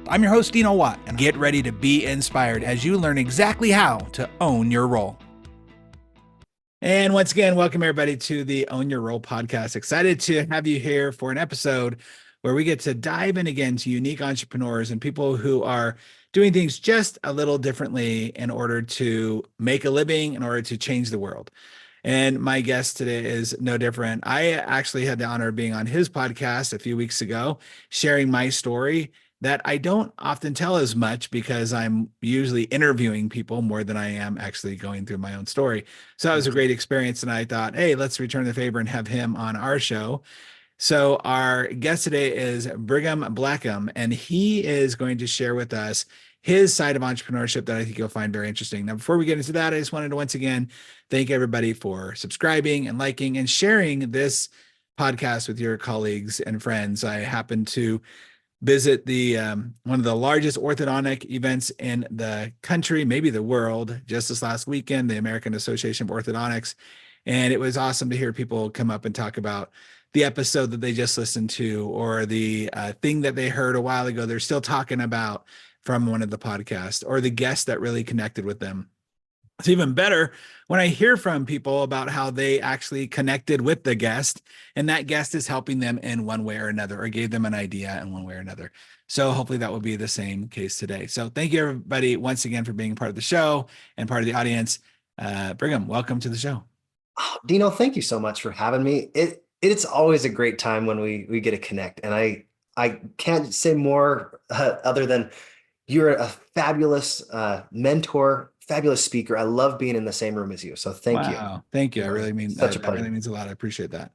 I'm your host, Dino, and get ready to be inspired as you learn exactly how to own your role. And once again, welcome everybody to the Own Your Role podcast. Excited to have you here for an episode where we get to dive in again to unique entrepreneurs and people who are doing things just a little differently in order to make a living, in order to change the world. And my guest today is no different. I actually had the honor of being on his podcast a few weeks ago, sharing my story that I don't often tell as much because I'm usually interviewing people more than I am actually going through my own story. So that was a great experience. And I thought, hey, let's return the favor and have him on our show. So our guest today is Brigham Blackham, and he is going to share with us his side of entrepreneurship that I think you'll find very interesting. Now, before we get into that, I just wanted to once again thank everybody for subscribing and liking and sharing this podcast with your colleagues and friends. I happened to visit the one of the largest orthodontic events in the country, maybe the world, just this last weekend, the American Association of Orthodontics. And it was awesome to hear people come up and talk about the episode that they just listened to or the thing that they heard a while ago they're still talking about from one of the podcasts, or the guest that really connected with them. It's even better when I hear from people about how they actually connected with the guest and that guest is helping them in one way or another, or gave them an idea in one way or another. So hopefully that will be the same case today. So thank you everybody once again for being part of the show and part of the audience. Brigham, welcome to the show. Oh, Dino, thank you so much for having me. It's always a great time when we get to connect. And I can't say more other than you're a fabulous mentor, fabulous speaker. I love being in the same room as you. So thank you. Thank you. I really mean such a that pleasure. really means a lot. I appreciate that.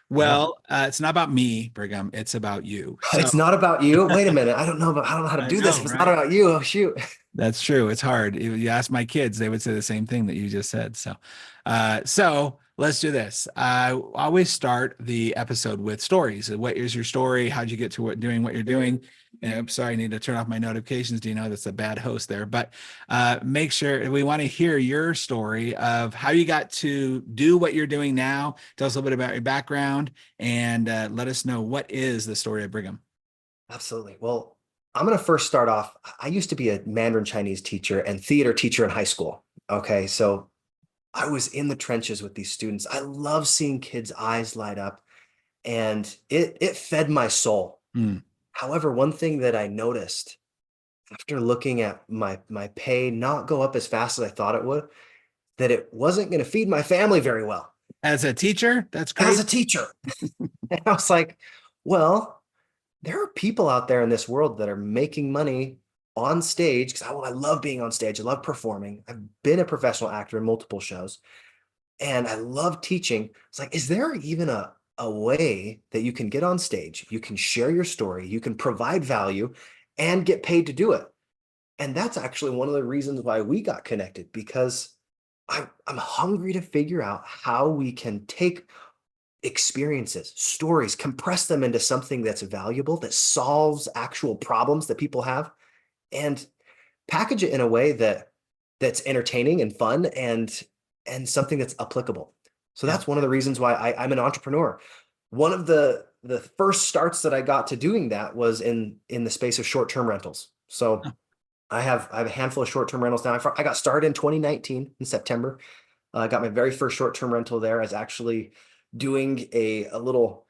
Well, it's not about me, Brigham. It's about you. So, it's not about you. Wait a minute. I don't know how to do this. If it's not about you. Oh, shoot. That's true. It's hard. If you ask my kids, they would say the same thing that you just said. So let's do this. I always start the episode with stories. What is your story? How'd you get to doing what you're doing? And I'm sorry, I need to turn off my notifications. Do you know that's a bad host there? But make sure we want to hear your story of how you got to do what you're doing now. Tell us a little bit about your background and let us know what is the story of Brigham. Absolutely. Well, I'm going to first start off. I used to be a Mandarin Chinese teacher and theater teacher in high school. Okay. So I was in the trenches with these students. I love seeing kids' eyes light up, and it fed my soul. However, one thing that I noticed after looking at my pay not go up as fast as I thought it would, that it wasn't going to feed my family very well. As a teacher, that's crazy. As a teacher. And I was like, well, there are people out there in this world that are making money on stage, because I love being on stage. I love performing. I've been a professional actor in multiple shows, and I love teaching. It's like, is there even a way that you can get on stage, you can share your story, you can provide value and get paid to do it? And that's actually one of the reasons why we got connected, because I'm hungry to figure out how we can take experiences, stories, compress them into something that's valuable, that solves actual problems that people have, and package it in a way that's entertaining and fun and something that's applicable. So that's one of the reasons why I'm an entrepreneur. One of the first starts that I got to doing that was in the space of short-term rentals. So I have a handful of short-term rentals now. I got started in 2019 in September. I got my very first short-term rental there. I was actually doing a little,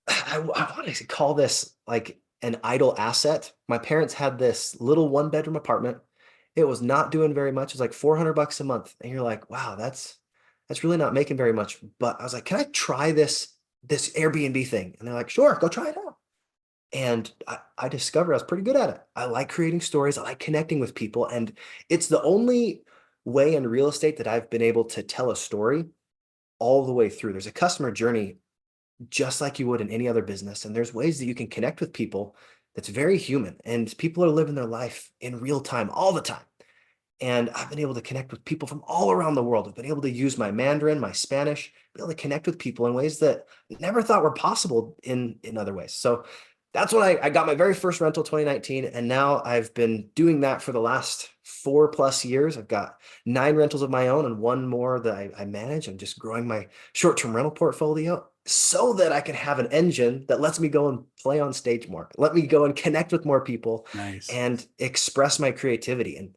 I want to call this like an idle asset. My parents had this little one-bedroom apartment. It was not doing very much. It was like $400 a month. And you're like, wow, that's really not making very much. But I was like, can I try this Airbnb thing? And they're like, sure, go try it out. And I discovered I was pretty good at it. I like creating stories. I like connecting with people. And it's the only way in real estate that I've been able to tell a story all the way through. There's a customer journey just like you would in any other business. And there's ways that you can connect with people that's very human. And people are living their life in real time all the time. And I've been able to connect with people from all around the world. I've been able to use my Mandarin, my Spanish, be able to connect with people in ways that I never thought were possible in other ways. So that's when I got my very first rental, 2019. And now I've been doing that for the last 4+ years. I've got 9 rentals of my own and 1 more that I manage. I'm just growing my short-term rental portfolio. so that I can have an engine that lets me go and play on stage more, let me go and connect with more people Nice. and express my creativity. And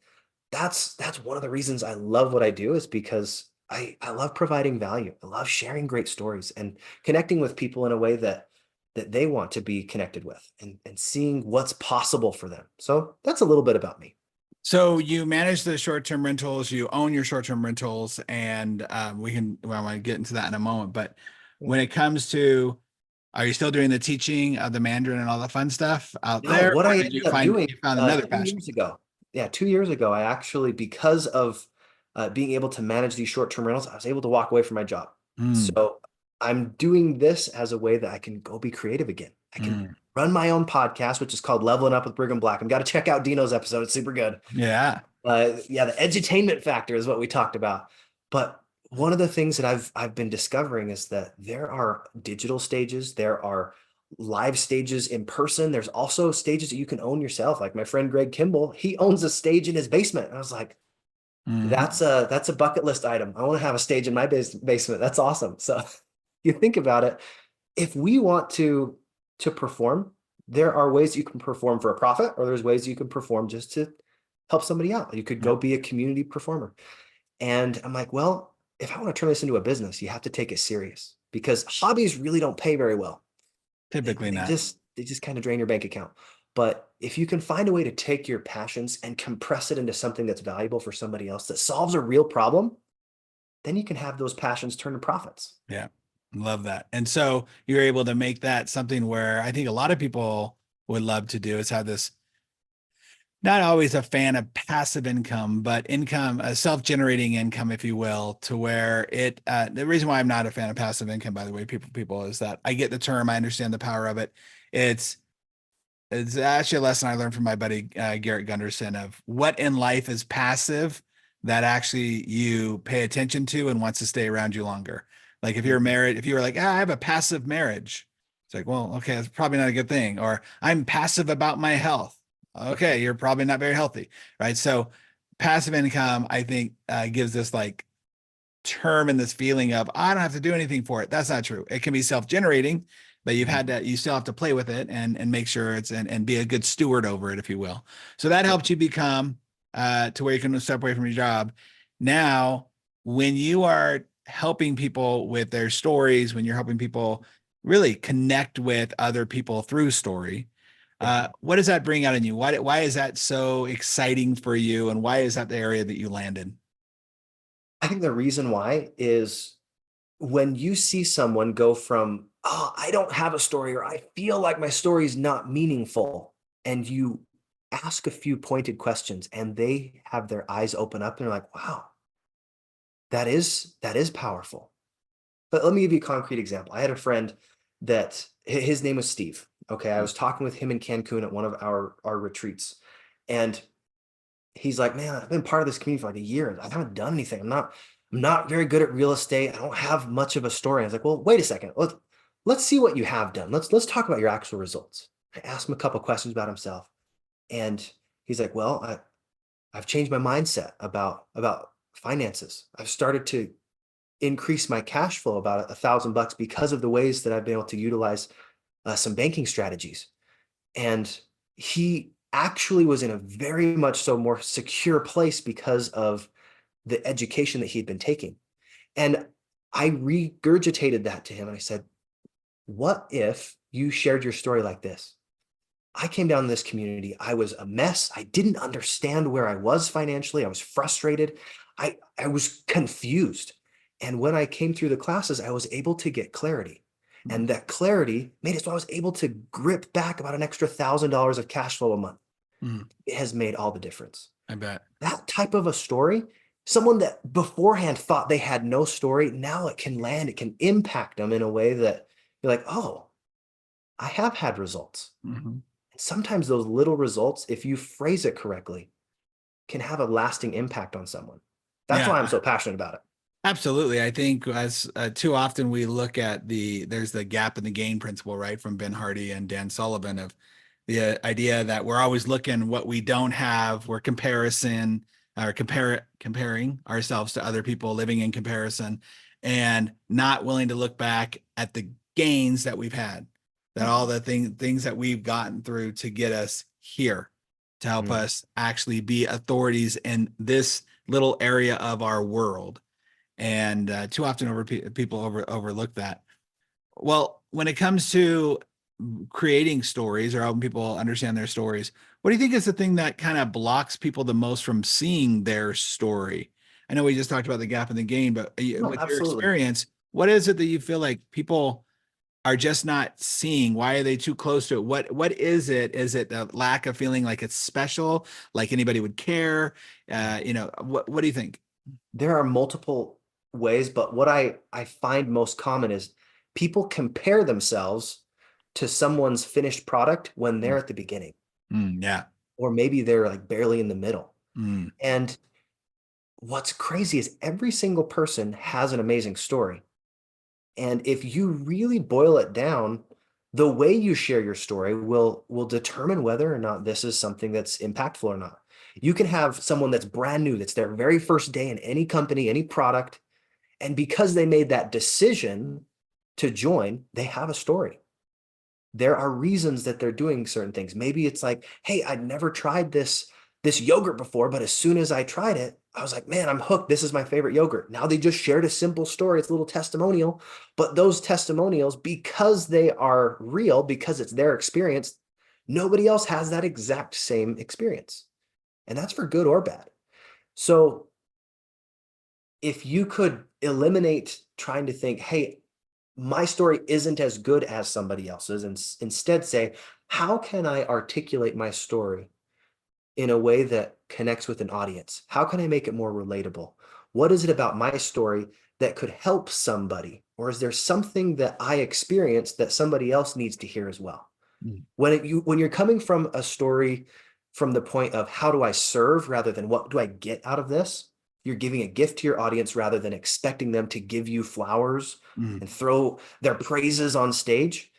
that's one of the reasons I love what I do, is because I love providing value. I love sharing great stories and connecting with people in a way that they want to be connected with, and seeing what's possible for them. So that's a little bit about me. So you manage the short-term rentals, you own your short-term rentals, and well, I want to get into that in a moment. But when it comes to, are you still doing the teaching of the Mandarin and all the fun stuff out No, there, what or I did you ended up doing you found another 2 passion? years ago, yeah, 2 years ago, I actually, because of being able to manage these short-term rentals, I was able to walk away from my job. Mm, So I'm doing this as a way that I can go be creative again. I can mm. run my own podcast, which is called Levelin Up with Brigham Blackham. Got to check out Dino's episode; it's super good. Yeah. Yeah, the edutainment factor is what we talked about. But one of the things that I've been discovering is that there are digital stages, there are live stages in person. There's also stages that you can own yourself. Like my friend Greg Kimball, he owns a stage in his basement. And I was like, Mhm. that's a bucket list item. I want to have a stage in my basement. That's awesome. So you think about it, if we want to perform, there are ways you can perform for a profit, or there's ways you can perform just to help somebody out. You could Yeah. go be a community performer. And I'm like, well, if I want to turn this into a business, you have to take it serious, because hobbies really don't pay very well. They, Typically they not. just they just kind of drain your bank account. But if you can find a way to take your passions and compress it into something that's valuable for somebody else, that solves a real problem, then you can have those passions turn to profits. Yeah. Love that. And so you're able to make that something where I think a lot of people would love to do, is have this, not always a fan of passive income, but income, a self-generating income, if you will, to where the reason why I'm not a fan of passive income, by the way, people, is that I get the term, I understand the power of it. It's, it's actually a lesson I learned from my buddy, Garrett Gunderson, of what in life is passive that actually you pay attention to and wants to stay around you longer. Like if you're Mhm. married, if you were like, I have a passive marriage, it's like, well, okay, that's probably not a good thing. Or I'm passive about my health. Okay, you're probably not very healthy, right? So passive income, I think, gives this like term and this feeling of I don't have to do anything for it. That's not true. It can be self-generating, but you still have to play with it and make sure it's and be a good steward over it, if you will. So that helped you become to where you can step away from your job. Now, when you are helping people with their stories, when you're helping people really connect with other people through story, Yeah. what does that bring out in you? Why is that so exciting for you? And why is that the area that you landed? I think the reason why is when you see someone go from, oh, I don't have a story, or I feel like my story is not meaningful, and you ask a few pointed questions and they have their eyes open up and they're like, wow, that is powerful. But let me give you a concrete example. I had a friend that his name was Steve. Okay. I was talking with him in Cancun at one of our retreats. And he's like, man, I've been part of this community for like a year. I haven't done anything. I'm not very good at real estate. I don't have much of a story. I was like, well, wait a second. Let's see what you have done. Let's talk about your actual results. I asked him a couple questions about himself. And he's like, well, I've changed my mindset about finances. I've started to increase my cash flow about $1,000 because of the ways that I've been able to utilize some banking strategies. And he actually was in a very much so more secure place because of the education that he'd been taking. And I regurgitated that to him and I said, what if you shared your story like this? I came down to this community. I was a mess. I didn't understand where I was financially. I was frustrated. I was confused. And when I came through the classes, I was able to get clarity. And that clarity made it so I was able to grip back about an extra $1,000 of cash flow a month. Mm, It has made all the difference. I bet. That type of a story, someone that beforehand thought they had no story, now it can land, it can impact them in a way that you're like, oh, I have had results. Mhm. Sometimes those little results, if you phrase it correctly, can have a lasting impact on someone. That's Yeah, why I'm so passionate about it. absolutely. I think as too often we look at there's the gap in the gain principle, right, from Ben Hardy and Dan Sullivan, of the idea that we're always looking what we don't have. We're comparing ourselves to other people, living in comparison. and not willing to look back at the gains that we've had, that all the things that we've gotten through to get us here, to help us actually be authorities in this little area of our world. And too often people overlook that. Well, when it comes to creating stories or helping people understand their stories, what do you think is the thing that kind of blocks people the most from seeing their story? I know we just talked about the gap in the game, but No, with your absolutely. experience, what is it that you feel like people are just not seeing? Why are they too close to it? What is it? Is it the lack of feeling like it's special, like anybody would care? What do you think? There are multiple ways, but what I find most common is people compare themselves to someone's finished product when they're at the beginning, Yeah. or maybe they're like barely in the middle. Mm, And what's crazy is every single person has an amazing story. And if you really boil it down, the way you share your story will determine whether or not this is something that's impactful or not. You can have someone that's brand new, that's their very first day in any company, any product, and because they made that decision to join, they have a story. There are reasons that they're doing certain things. Maybe it's like, hey, I'd never tried this yogurt before, but as soon as I tried it, I was like, man, I'm hooked. This is my favorite yogurt. Now they just shared a simple story. It's a little testimonial, but those testimonials, because they are real, because it's their experience, nobody else has that exact same experience. And that's for good or bad. So if you could eliminate trying to think, hey, my story isn't as good as somebody else's, and instead say, how can I articulate my story in a way that connects with an audience? How can I make it more relatable? What is it about my story that could help somebody? Or is there something that I experienced that somebody else needs to hear as well? mm, When you're coming from a story from the point of how do I serve rather than what do I get out of this, you're giving a gift to your audience rather than expecting them to give you flowers mm. and throw their praises on stage.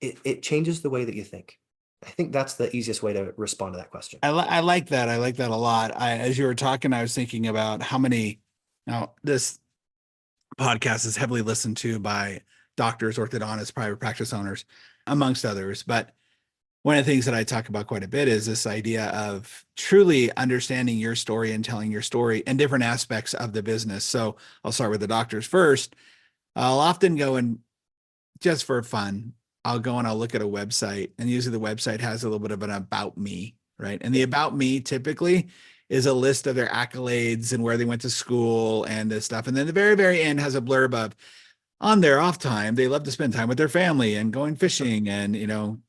It changes the way that you think. I think that's the easiest way to respond to that question. I like that. I like that a lot. As you were talking, I was thinking about how many. Now, this podcast is heavily listened to by doctors, orthodontists, private practice owners, amongst others. But one of the things that I talk about quite a bit is this idea of truly understanding your story and telling your story in different aspects of the business. So I'll start with the doctors first. I'll often go and just for fun, I'll go and I'll look at a website, and usually the website has a little bit of an about me, right? And the about me typically is a list of their accolades and where they went to school and this stuff. And then the very, very end has a blurb of on their off time, they love to spend time with their family and going fishing and,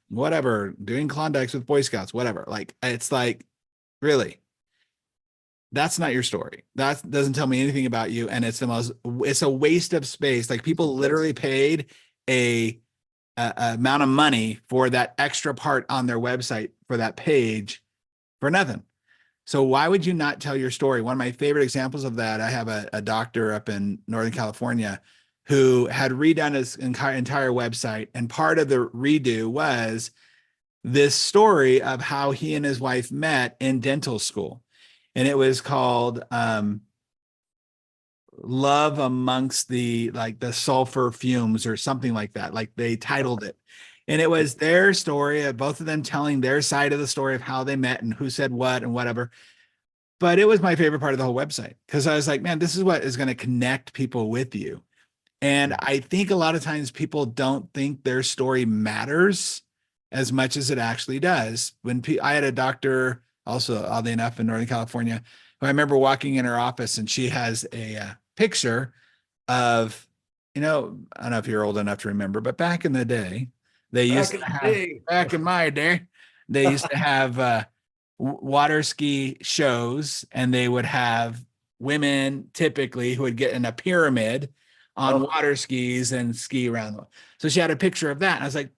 whatever, doing Klondikes with Boy Scouts, whatever. Like, it's like, really, that's not your story. That doesn't tell me anything about you. And it's a waste of space. Like, people literally paid a amount of money for that extra part on their website for that page for nothing. So why would you not tell your story? One of my favorite examples of that, I have a doctor up in Northern California who had redone his entire website. And part of the redo was this story of how he and his wife met in dental school. And it was called Love Amongst the sulfur fumes or something like that. Like, they titled it. And it was their story of both of them telling their side of the story of how they met and who said what and whatever. But it was my favorite part of the whole website, because I was like, man, this is what is going to connect people with you. And I think a lot of times people don't think their story matters as much as it actually does. I had a doctor also, oddly enough, in Northern California, who I remember walking in her office, and she has a picture of, I don't know if you're old enough to remember, but back in the day, back in my day, they used to have water ski shows, and they would have women typically who would get in a pyramid on water skis and ski around. So she had a picture of that. And I was like,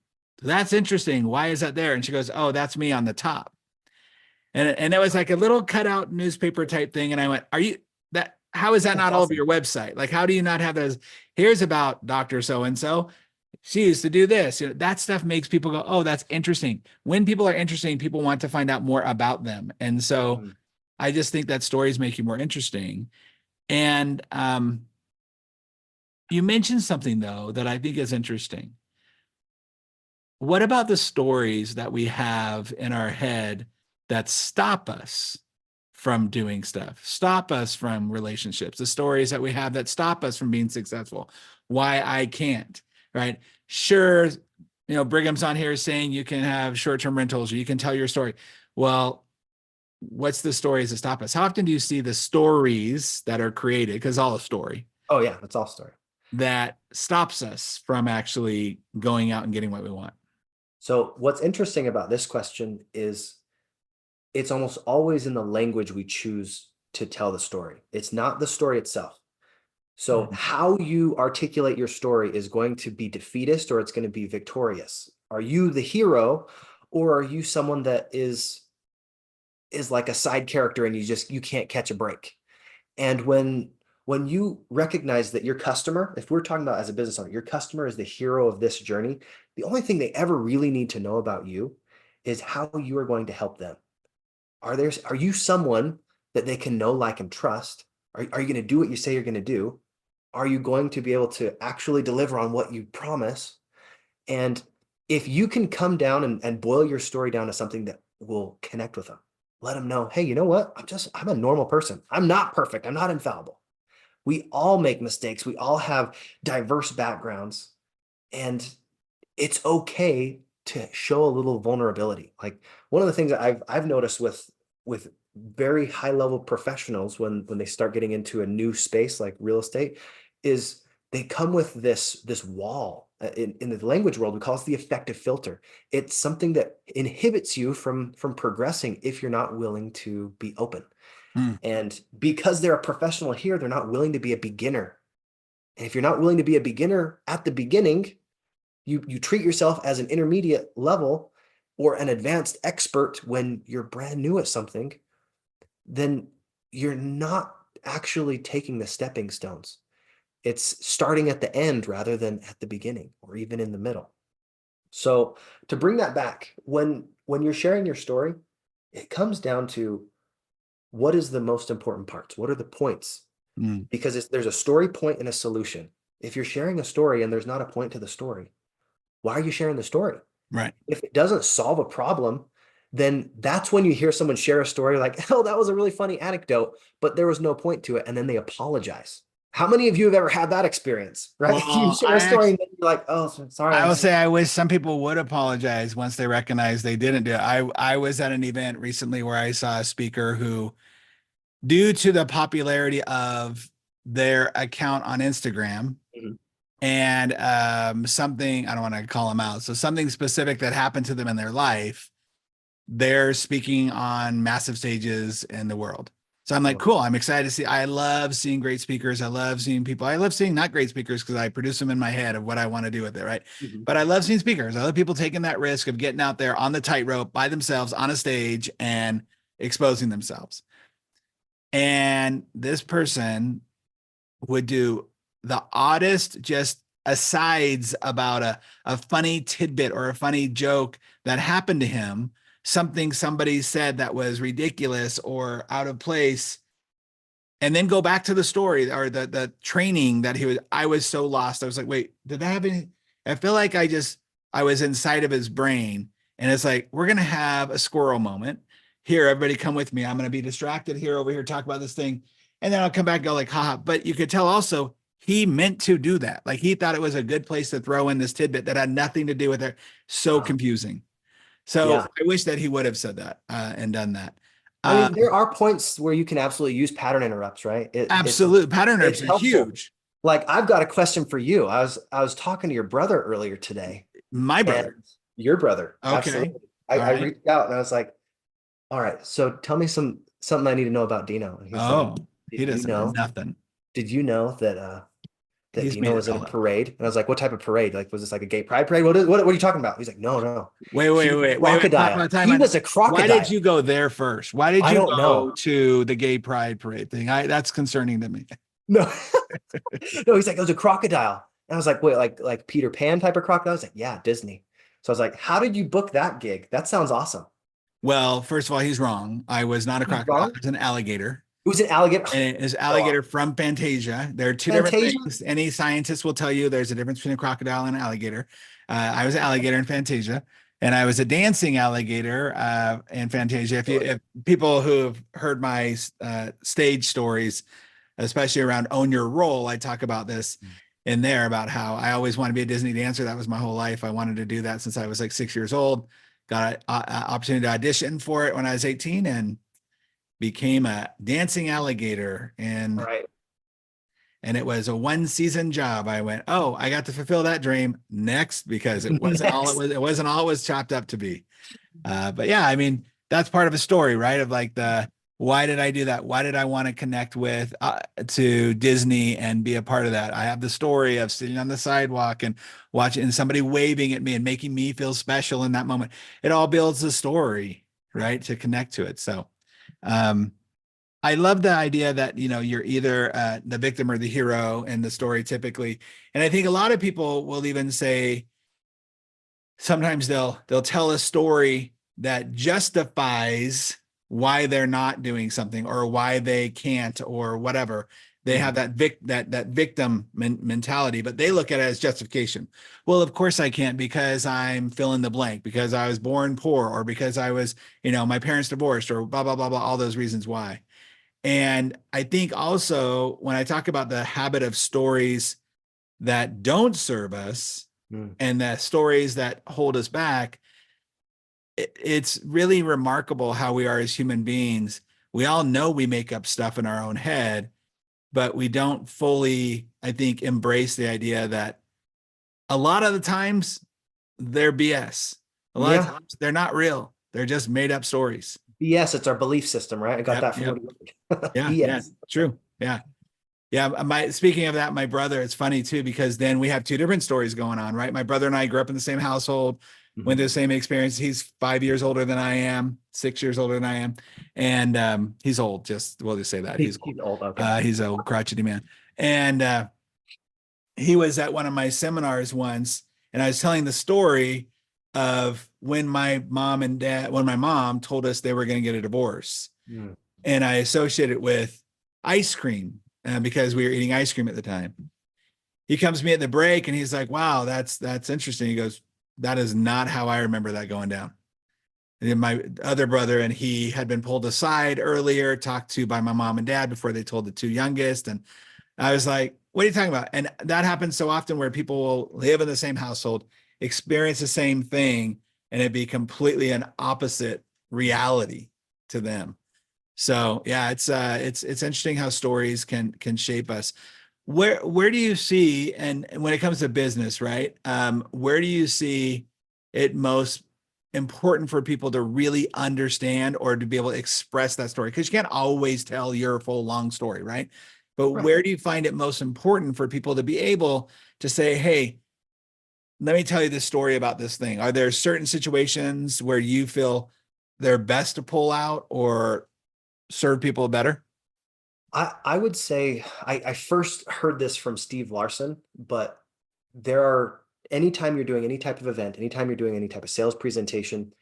that's interesting. Why is that there? And she goes, oh, that's me on the top. And it was like a little cutout newspaper type thing. And I went, how is that not all over your website? Like, how do you not have those? Here's about Dr. So-and-so. She used to do this. That stuff makes people go, oh, that's interesting. When people are interesting, people want to find out more about them. And so I just think that stories make you more interesting. And You mentioned something though that I think is interesting. What about the stories that we have in our head that stop us from doing stuff, stop us from relationships, the stories that we have that stop us from being successful? Why I can't, right? Sure, Brigham's on here saying you can have short-term rentals or you can tell your story. Well, what's the stories that stop us? How often do you see the stories that are created, because it's all a story, Oh yeah, that's all story. that stops us from actually going out and getting what we want? So what's interesting about this question is it's almost always in the language we choose to tell the story. It's not the story itself. So how you articulate your story is going to be defeatist or it's going to be victorious. Are you the hero or are you someone that is like a side character and you can't catch a break? And when you recognize that your customer, if we're talking about as a business owner, your customer is the hero of this journey, the only thing they ever really need to know about you is how you are going to help them. Are you someone that they can know, like, and trust? Are you going to do what you say you're going to do? Are you going to be able to actually deliver on what you promise? And if you can come down and boil your story down to something that will connect with them, let them know, hey, you know what? I'm a normal person. I'm not perfect. I'm not infallible. We all make mistakes. We all have diverse backgrounds, and it's okay to show a little vulnerability. Like, one of the things that I've noticed with very high level professionals when they start getting into a new space like real estate is they come with this wall. In the language world, we call it the effective filter. It's something that inhibits you from progressing if you're not willing to be open. And because they're a professional here, they're not willing to be a beginner. And if you're not willing to be a beginner at the beginning, you treat yourself as an intermediate level or an advanced expert when you're brand new at something, then you're not actually taking the stepping stones. It's starting at the end rather than at the beginning or even in the middle. So to bring that back, when you're sharing your story, it comes down to what is the most important parts? What are the points? Because there's a story, point, and a solution. If you're sharing a story and there's not a point to the story, why are you sharing the story? Right. If it doesn't solve a problem, then that's when you hear someone share a story like, oh, that was a really funny anecdote, but there was no point to it. And then they apologize. How many of you have ever had that experience, right? Well, You share a story and then you're like, oh, sorry. I will say I wish some people would apologize once they recognize they didn't do it. I was at an event recently where I saw a speaker who, due to the popularity of their account on Instagram, and something, I don't want to call them out, so something specific that happened to them in their life, they're speaking on massive stages in the world. So I'm like, cool, I'm excited to see. I love seeing great speakers. I love seeing people. I love seeing not great speakers because I produce them in my head of what I want to do with it, right? But I love seeing speakers. I love people taking that risk of getting out there on the tightrope by themselves on a stage and exposing themselves. And this person would do the oddest just asides about a funny tidbit or a funny joke that happened to him, something somebody said that was ridiculous or out of place, and then go back to the story or the training that I was so lost. I was like, wait, did that happen? I feel like I was inside of his brain, and it's like, we're going to have a squirrel moment here. Everybody come with me. I'm going to be distracted here, over here, talk about this thing. And then I'll come back and go like, haha. But you could tell also he meant to do that. Like, he thought it was a good place to throw in this tidbit that had nothing to do with it. So confusing. So yeah. I wish that he would have said that and done that. I mean, there are points where you can absolutely use pattern interrupts, right? Absolutely. Pattern interrupts are huge. Like, I've got a question for you. I was talking to your brother earlier today. My brother. Your brother. Okay. Absolutely. I reached out and I was like, all right, so tell me something I need to know about Dino. And he doesn't know nothing. Did you know that Dino was in a parade? And I was like, what type of parade? Like, was this like a gay pride parade? What are you talking about? He's like, no. Wait. Crocodile. He was a crocodile. Why did you go there first? Why did you go to the gay pride parade thing? That's concerning to me. No, he's like, it was a crocodile. And I was like, wait, like Peter Pan type of crocodile? I was like, yeah, Disney. So I was like, how did you book that gig? That sounds awesome. Well, first of all, he's wrong. I was not a crocodile. I was an alligator. Who's an alligator? And it is alligator from Fantasia. There are two different Fantasia? things. Any scientist will tell you there's a difference between a crocodile and an alligator. I was an alligator in Fantasia, and I was a dancing alligator in Fantasia. If people who have heard my stage stories, especially around Own Your Role, I talk about this in there about how I always wanted to be a Disney dancer. That was my whole life. I wanted to do that since I was like 6 years old. Got an opportunity to audition for it when I was 18 and became a dancing alligator. And Right. and it was a 1-season job. I went, oh, I got to fulfill that dream next, because it wasn't all it wasn't all it was chopped up to be. But yeah, I mean, that's part of a story, right? Of like why did I do that? Why did I want to connect with to Disney and be a part of that? I have the story of sitting on the sidewalk and watching and somebody waving at me and making me feel special in that moment. It all builds a story, right? To connect to it. So I love the idea that, you're either the victim or the hero in the story typically. And I think a lot of people will even say, sometimes they'll tell a story that justifies why they're not doing something or why they can't or whatever. They have that victim mentality, but they look at it as justification. Well, of course I can't because I'm fill in the blank, because I was born poor, or because I was, my parents divorced, or blah, blah, blah, blah, all those reasons why. And I think also when I talk about the habit of stories that don't serve us and the stories that hold us back, it's really remarkable how we are as human beings. We all know we make up stuff in our own head, but we don't fully, I think, embrace the idea that a lot of the times they're BS. A lot of times they're not real. They're just made up stories. BS, it's our belief system, right? I got that from yeah, BS. yeah, true. Yeah. Speaking of that, my brother, it's funny too, because then we have two different stories going on, right? My brother and I grew up in the same household, went through the same experience. He's 5 years older than I am, 6 years older than I am. And he's old, we'll just say that. He's old. Okay. He's an old crotchety man. And he was at one of my seminars once, and I was telling the story of when my mom told us they were going to get a divorce. And I associate it with ice cream because we were eating ice cream at the time. He comes to me at the break and he's like, wow, that's interesting. He goes, that is not how I remember that going down. And my other brother and he had been pulled aside earlier, talked to by my mom and dad before they told the two youngest. And I was like, what are you talking about? And that happens so often where people will live in the same household, experience the same thing, and it'd be completely an opposite reality to them. So yeah, it's interesting how stories can shape us. Where do you see, and when it comes to business, right? Where do you see it most important for people to really understand or to be able to express that story? Because you can't always tell your full long story, right? But where do you find it most important for people to be able to say, hey, let me tell you this story about this thing? Are there certain situations where you feel they're best to pull out or serve people better? I would say I first heard this from Steve Larson, but anytime you're doing any type of event, anytime you're doing any type of sales presentation,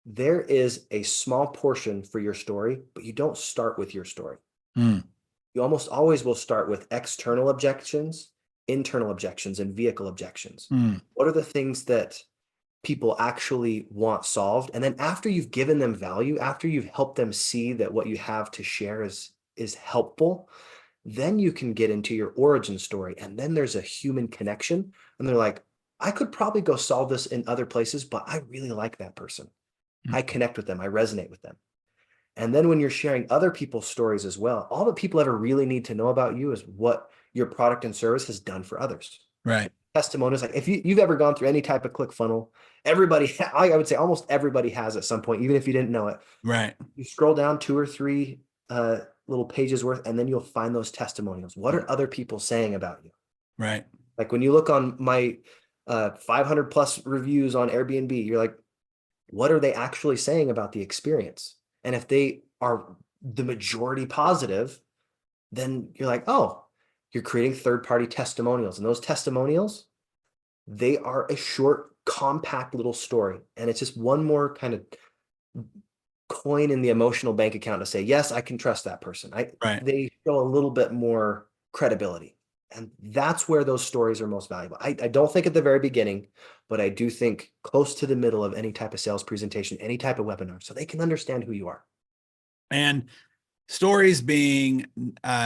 there is a small portion for your story, but you don't start with your story. You almost always will start with external objections, internal objections, and vehicle objections. What are the things that people actually want solved? And then after you've given them value, after you've helped them see that what you have to share is helpful, then you can get into your origin story. And then there's a human connection. And they're like, I could probably go solve this in other places, but I really like that person. I connect with them. I resonate with them. And then when you're sharing other people's stories as well, all that people ever really need to know about you is what your product and service has done for others. Right. Testimonials. Like if you've ever gone through any type of ClickFunnels, I would say almost everybody has at some point, even if you didn't know it. Right. You scroll down 2 or 3 little pages worth, and then you'll find those testimonials. What are other people saying about you? Right. Like when you look on my 500 plus reviews on Airbnb, you're like, what are they actually saying about the experience? And if they are the majority positive, then you're like, oh, you're creating third-party testimonials. And those testimonials, they are a short, compact little story. And it's just one more kind of coin in the emotional bank account to say, yes, I can trust that person. Right. They show a little bit more credibility. And that's where those stories are most valuable. I don't think at the very beginning, but I do think close to the middle of any type of sales presentation, any type of webinar, so they can understand who you are. And stories being,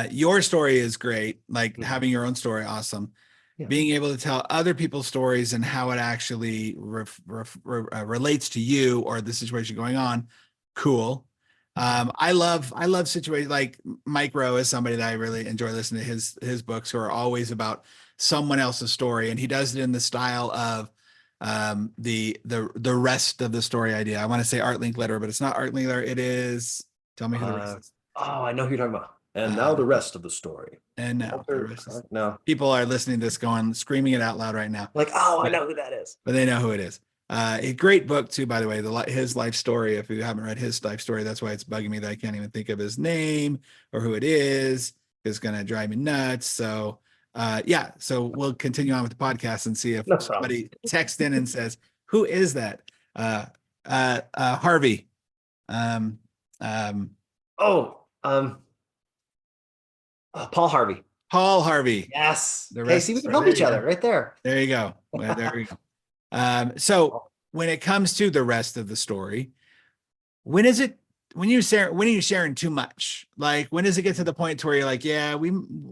your story is great. Like having your own story, awesome. Yeah. Being able to tell other people's stories and how it actually relates to you or the situation going on, cool. I love situations like Mike Rowe is somebody that I really enjoy listening to his books, who are always about someone else's story, and he does it in the style of the rest of the story idea. I want to say Art Linkletter, but it's not Art Linkletter. It is, tell me who the rest is. Oh, I know who you're talking about. And now the rest of the story. And now the Walter, rest is, no. people are listening to this going, screaming it out loud right now. Like, oh, I know who that is. But they know who it is. A great book too, by the way, his life story. If you haven't read his life story, that's why it's bugging me that I can't even think of his name or who it is. It's going to drive me nuts. So yeah, so we'll continue on with the podcast and see if somebody texts in and says, who is that? Harvey. Paul Harvey. Paul Harvey. Yes. Okay, see, we can help each other right there. There you go. Well, there we go. So when it comes to the rest of the story, when are you sharing too much? Like, when does it get to the point to where you're like, yeah,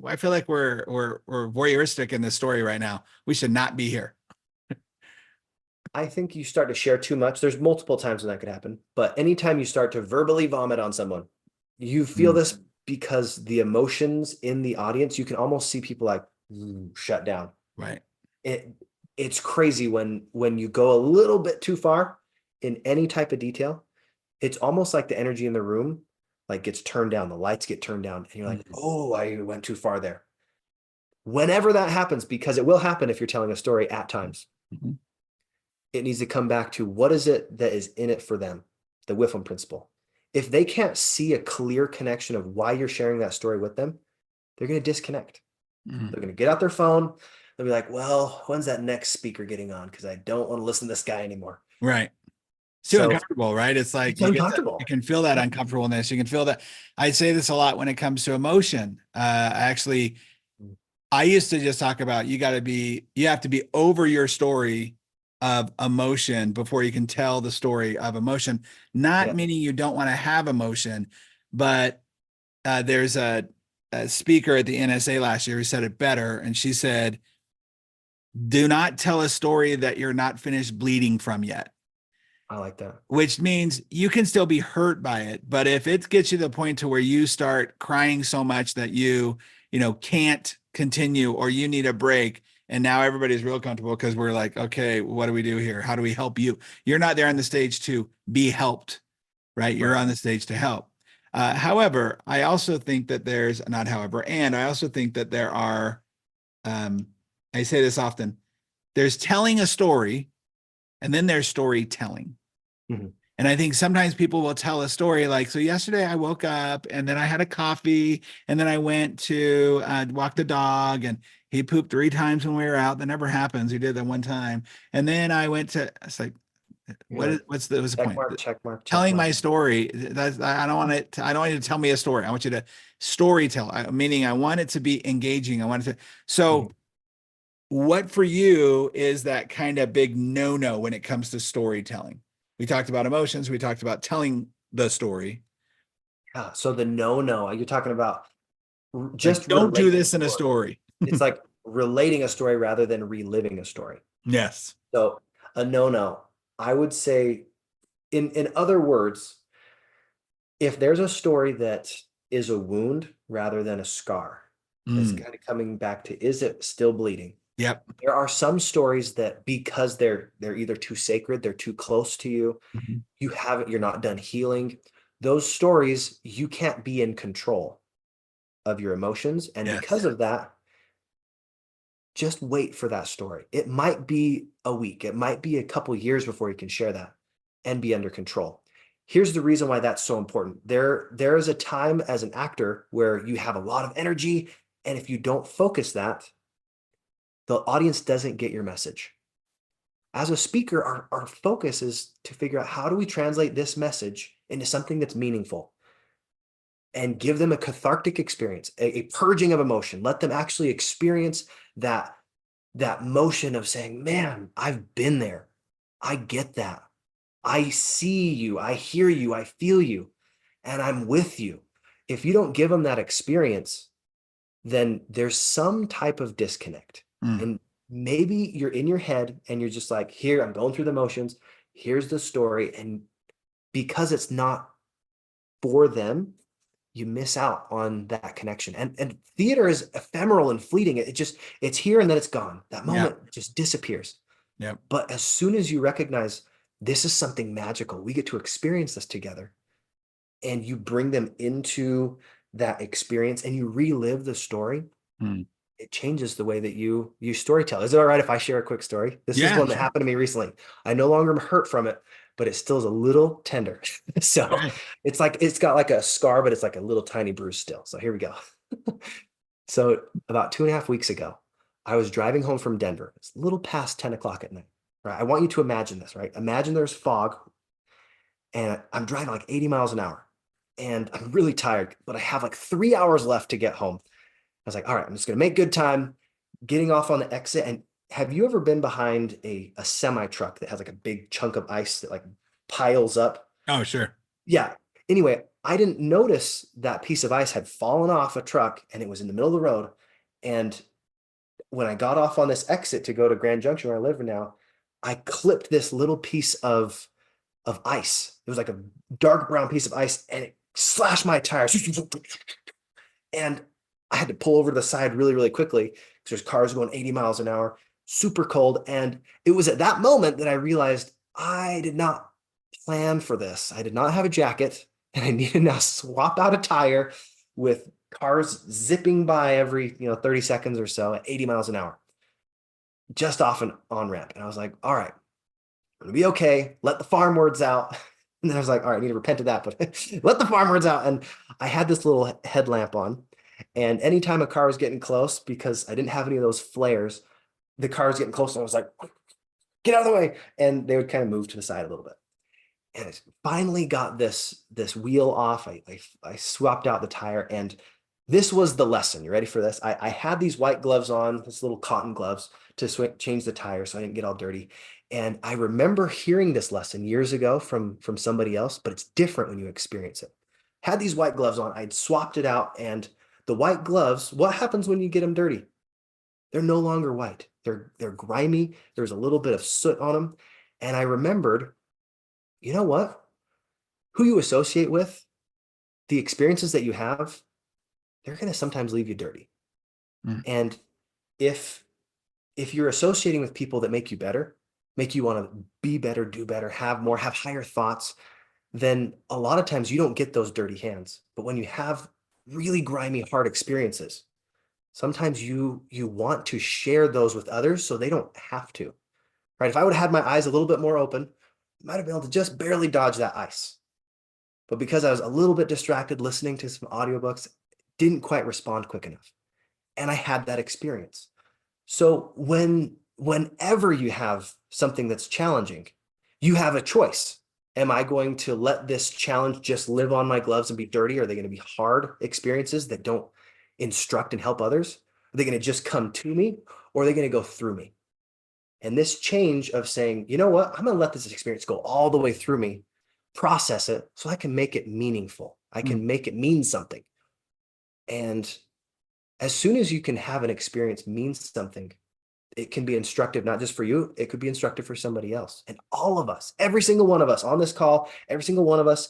I feel like we're voyeuristic in this story right now. We should not be here. I think you start to share too much. There's multiple times when that could happen, but anytime you start to verbally vomit on someone, you feel this because the emotions in the audience, you can almost see people like shut down. Right. It's crazy when you go a little bit too far in any type of detail. It's almost like the energy in the room like gets turned down, the lights get turned down, and you're like, oh, I went too far there. Whenever that happens, because it will happen if you're telling a story at times, it needs to come back to what is it that is in it for them, the Whiffam principle. If they can't see a clear connection of why you're sharing that story with them, they're going to disconnect. They're going to get out their phone. They'll be like, well, when's that next speaker getting on? Because I don't want to listen to this guy anymore. Right. It's too uncomfortable, right? It's like it's uncomfortable. You can feel that uncomfortableness. You can feel that. I say this a lot when it comes to emotion. I used to just talk about you have to be over your story of emotion before you can tell the story of emotion. Not meaning you don't want to have emotion, but there's a speaker at the NSA last year who said it better, and she said, "Do not tell a story that you're not finished bleeding from yet." I like that. Which means you can still be hurt by it, but if it gets you to the point to where you start crying so much that you can't continue or you need a break, and now everybody's real comfortable because we're like, okay, what do we do here? How do we help you? You're not there on the stage to be helped, right? You're on the stage to help. However, I also think that I also think that there are, I say this often, there's telling a story and then there's storytelling. And I think sometimes people will tell a story like, so yesterday I woke up and then I had a coffee and then I went to walk the dog and he pooped 3 times when we were out. That never happens. He did that one time. And then I went to, it's like, what's the point? Check mark. Telling my story. I don't want you to tell me a story. I want you to storytell, meaning I want it to be engaging. I want it to, so what for you is that kind of big no-no when it comes to storytelling? We talked about emotions. We talked about telling the story. Yeah. So the no, you're talking about just like, don't do this in a story. It's like relating a story rather than reliving a story. Yes. So a no, I would say in other words, if there's a story that is a wound rather than a scar, it's kind of coming back to, is it still bleeding? Yep. There are some stories that because they're either too sacred, they're too close to you, you're not done healing. Those stories, you can't be in control of your emotions. And because of that, just wait for that story. It might be a week. It might be a couple years before you can share that and be under control. Here's the reason why that's so important. There is a time as an actor where you have a lot of energy. And if you don't focus that, the audience doesn't get your message. As a speaker, our focus is to figure out how do we translate this message into something that's meaningful, and give them a cathartic experience, a purging of emotion. Let them actually experience that motion of saying, man, I've been there. I get that. I see you. I hear you. I feel you. And I'm with you. If you don't give them that experience, then there's some type of disconnect. And maybe you're in your head and you're just like, here, I'm going through the motions. Here's the story. And because it's not for them, you miss out on that connection. And theater is ephemeral and fleeting. It's here and then it's gone. That moment just disappears. Yeah. But as soon as you recognize this is something magical, we get to experience this together, and you bring them into that experience and you relive the story, it changes the way that you storytell. Is it all right if I share a quick story? This is one that happened to me recently. I no longer am hurt from it, but it still is a little tender. So it's like, it's got like a scar, but it's like a little tiny bruise still. So here we go. So about 2.5 weeks ago, I was driving home from Denver. It's a little past 10 o'clock at night, right? I want you to imagine this, right? Imagine there's fog and I'm driving like 80 miles an hour and I'm really tired, but I have like 3 hours left to get home. I was like, all right, I'm just going to make good time getting off on the exit. And have you ever been behind a semi truck that has like a big chunk of ice that like piles up? Oh, sure. Yeah. Anyway, I didn't notice that piece of ice had fallen off a truck and it was in the middle of the road. And when I got off on this exit to go to Grand Junction where I live now, I clipped this little piece of ice. It was like a dark brown piece of ice and it slashed my tires. And I had to pull over to the side really, really quickly because there's cars going 80 miles an hour, super cold. And it was at that moment that I realized I did not plan for this. I did not have a jacket and I needed to now swap out a tire with cars zipping by every 30 seconds or so at 80 miles an hour, just off an on-ramp. And I was like, all right, I'm gonna be okay. Let the farm words out. And then I was like, all right, I need to repent of that, but let the farm words out. And I had this little headlamp on. And anytime a car was getting close, because I didn't have any of those flares, the car was getting close and I was like, get out of the way. And they would kind of move to the side a little bit. And I finally got this wheel off. I swapped out the tire, and this was the lesson. You ready for this? I had these white gloves on, this little cotton gloves to change the tire so I didn't get all dirty. And I remember hearing this lesson years ago from somebody else, but it's different when you experience it. Had these white gloves on, I'd swapped it out, and the white gloves, what happens when you get them dirty? They're no longer white. They're grimy. There's a little bit of soot on them. And I remembered, you know what? Who you associate with, the experiences that you have, they're going to sometimes leave you dirty. And if you're associating with people that make you better, make you want to be better, do better, have more, have higher thoughts, then a lot of times you don't get those dirty hands. But when you have really grimy, hard experiences, sometimes you want to share those with others so they don't have to, right? If I would have had my eyes a little bit more open, I might have been able to just barely dodge that ice. But because I was a little bit distracted listening to some audiobooks, didn't quite respond quick enough. And I had that experience. So whenever you have something that's challenging, you have a choice. Am I going to let this challenge just live on my gloves and be dirty? Are they going to be hard experiences that don't instruct and help others? Are they going to just come to me, or are they going to go through me? And this change of saying, you know what, I'm going to let this experience go all the way through me, process it so I can make it meaningful. I can make it mean something. And as soon as you can have an experience mean something, it can be instructive, not just for you, it could be instructive for somebody else. And all of us, every single one of us on this call, every single one of us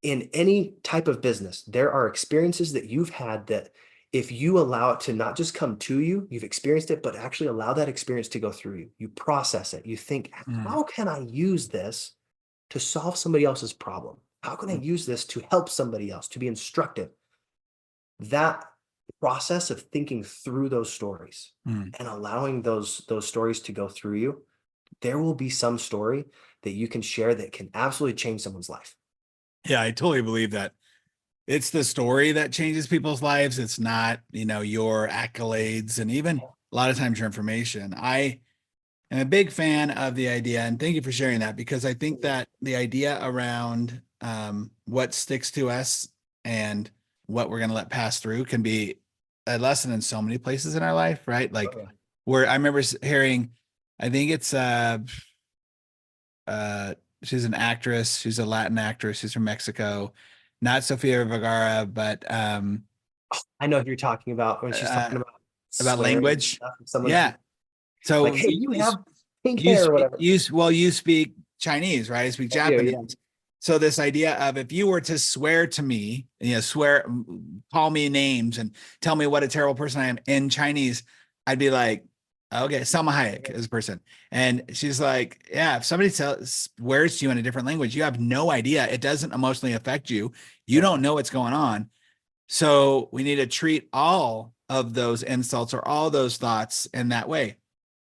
in any type of business, there are experiences that you've had that if you allow it to not just come to you, you've experienced it, but actually allow that experience to go through you. You process it. You think, how can I use this to solve somebody else's problem? How can I use this to help somebody else, to be instructive? That process of thinking through those stories and allowing those stories to go through you, there will be some story that you can share that can absolutely change someone's life. Yeah, I totally believe that. It's the story that changes people's lives. It's not, your accolades and even a lot of times your information. I am a big fan of the idea, and thank you for sharing that, because I think that the idea around what sticks to us and what we're going to let pass through can be a lesson in so many places in our life, right? Like where I remember hearing, I think it's she's an actress, she's a Latin actress, she's from Mexico, not Sofia Vergara, but I know what you're talking about when she's talking about swearing and language. stuff. Someone's Yeah. So like, "Hey, you have pink you hair," or speak, whatever. you speak Chinese, right? I speak I do, Japanese. yeah. So this idea of if you were to swear to me, swear, call me names and tell me what a terrible person I am in Chinese, I'd be like, okay, Selma Hayek is a person. And she's like, yeah, if somebody swears to you in a different language, you have no idea. It doesn't emotionally affect you. You don't know what's going on. So we need to treat all of those insults or all those thoughts in that way.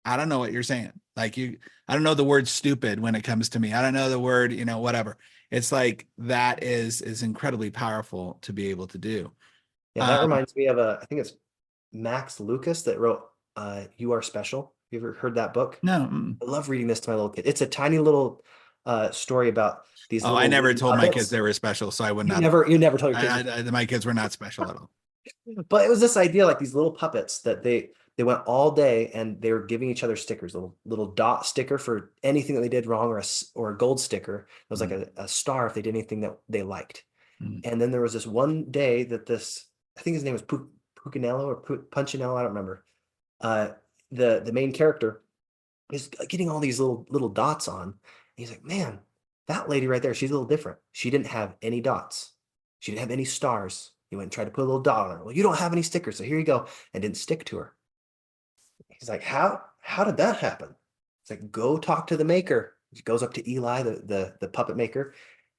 I don't know what you're saying. Like I don't know the word stupid when it comes to me. I don't know the word, whatever. It's like that is incredibly powerful to be able to do. Yeah, that reminds me of I think it's Max Lucas that wrote You Are Special. You ever heard that book? No. I love reading this to my little kid. It's a tiny little story about these Oh, I little never wooden told my kids puppets. they were special, so I would You not. never told your kids. My kids were not special at all. But it was this idea, like these little puppets that they went all day and they were giving each other stickers, little dot sticker for anything that they did wrong, or a gold sticker. It was like a star if they did anything that they liked. And then there was this one day that I think his name was Puccinello or Punchinello, I don't remember. The main character is getting all these little dots on. And he's like, man, that lady right there, she's a little different. She didn't have any dots. She didn't have any stars. He went and tried to put a little dot on her. Well, you don't have any stickers, so here you go. And didn't stick to her. He's like, how did that happen? It's like, go talk to the maker. He goes up to Eli, the puppet maker,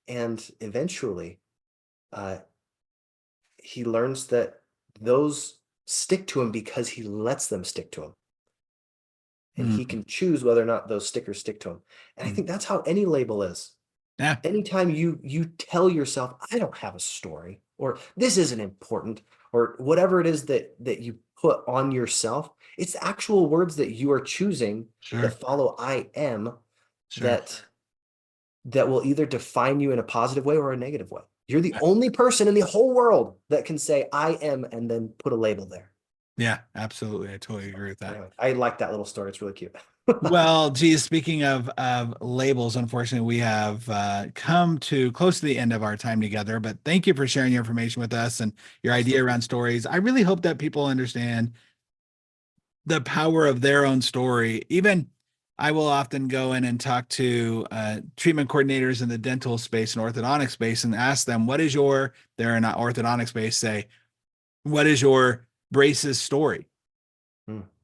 and eventually he learns that those stick to him because he lets them stick to him. And he can choose whether or not those stickers stick to him. And I think that's how any label is. Yeah. Anytime you tell yourself, I don't have a story, or this isn't important, or whatever it is that you put on yourself, it's actual words that you are choosing that follow I am that will either define you in a positive way or a negative way. You're the only person in the whole world that can say I am and then put a label there. Yeah, absolutely. I totally agree with that. Anyway, I like that little story. It's really cute. Well, geez, speaking of labels, unfortunately, we have come to close to the end of our time together, but thank you for sharing your information with us and your idea around stories. I really hope that people understand the power of their own story. Even I will often go in and talk to treatment coordinators in the dental space and orthodontic space and ask them, they're in an orthodontic space, say, what is your braces story?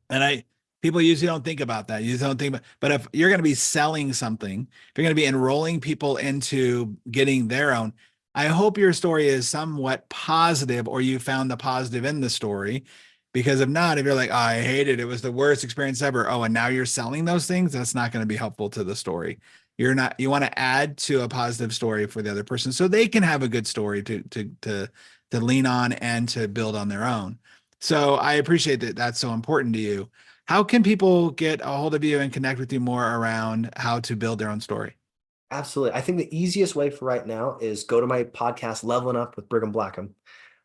And people usually don't think about that. You just don't think about, but if you're going to be selling something, if you're going to be enrolling people into getting their own, I hope your story is somewhat positive or you found the positive in the story. Because if not, if you're like, oh, I hate it, it was the worst experience ever. Oh, and now you're selling those things, that's not going to be helpful to the story. You want to add to a positive story for the other person so they can have a good story to lean on and to build on their own. So I appreciate that that's so important to you. How can people get a hold of you and connect with you more around how to build their own story? Absolutely. I think the easiest way for right now is go to my podcast, Levelin Up with Brigham Blackham.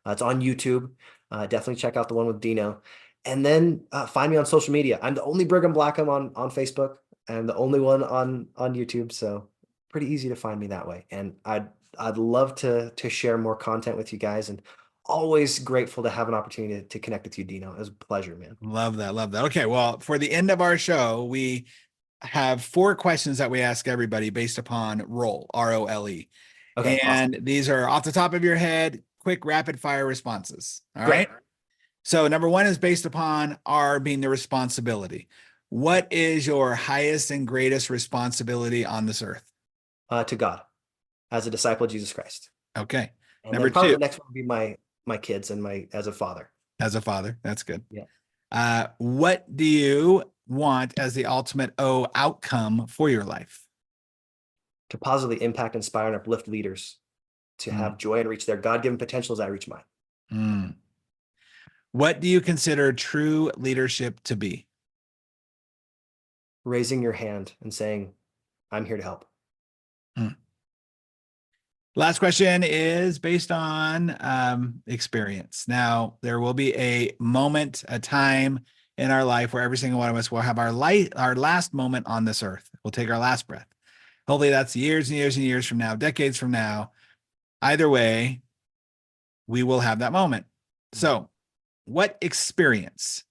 It's on YouTube. Definitely check out the one with Dino. And then find me on social media. I'm the only Brigham Blackham on Facebook. I'm the only one on YouTube. So pretty easy to find me that way. And I'd love to share more content with you guys, and always grateful to have an opportunity to connect with you, Dino. It was a pleasure, man. Love that. Love that. Okay. Well, for the end of our show, we have 4 questions that we ask everybody based upon role, ROLE. Okay, And awesome. these are off the top of your head, quick rapid fire responses. All Great. right. So number 1 is based upon R being the responsibility. What is your highest and greatest responsibility on this earth? To God, as a disciple of Jesus Christ. Okay. And Number then probably 2, the next one would be my kids and as a father. as a father. That's good. Yeah. What do you want as the ultimate O outcome for your life? To positively impact, inspire, and uplift leaders to have joy and reach their God-given potential as I reach mine. What do you consider true leadership to be? Raising your hand and saying, I'm here to help. Last question is based on experience. Now, there will be a moment, a time in our life where every single one of us will have our last moment on this earth. We'll take our last breath. Hopefully, that's years and years and years from now, decades from now. Either way, we will have that moment. So, what experience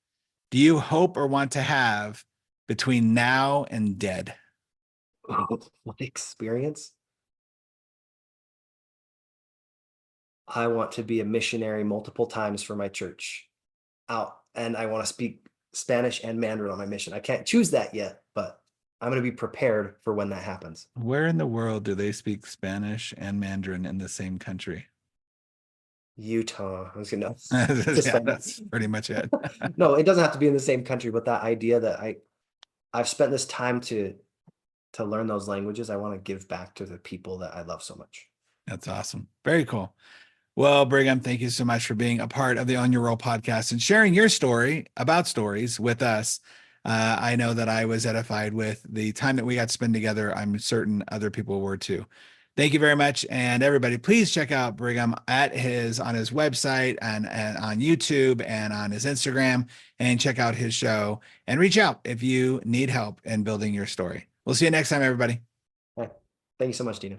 do you hope or want to have between now and dead? What experience? I want to be a missionary multiple times for my church out, and I want to speak Spanish and Mandarin on my mission. I can't choose that yet, but I'm going to be prepared for when that happens. Where in the world do they speak Spanish and Mandarin in the same country? Utah. I was going to Yeah, that's pretty much it. No, it doesn't have to be in the same country, but that idea that I've spent this time to learn those languages, I want to give back to the people that I love so much. That's awesome. Very cool. Well, Brigham, thank you so much for being a part of the On Your Roll podcast and sharing your story about stories with us. I know that I was edified with the time that we got to spend together. I'm certain other people were too. Thank you very much. And everybody, please check out Brigham on his website and on YouTube and on his Instagram, and check out his show and reach out if you need help in building your story. We'll see you next time, everybody. Thank you so much, Dino.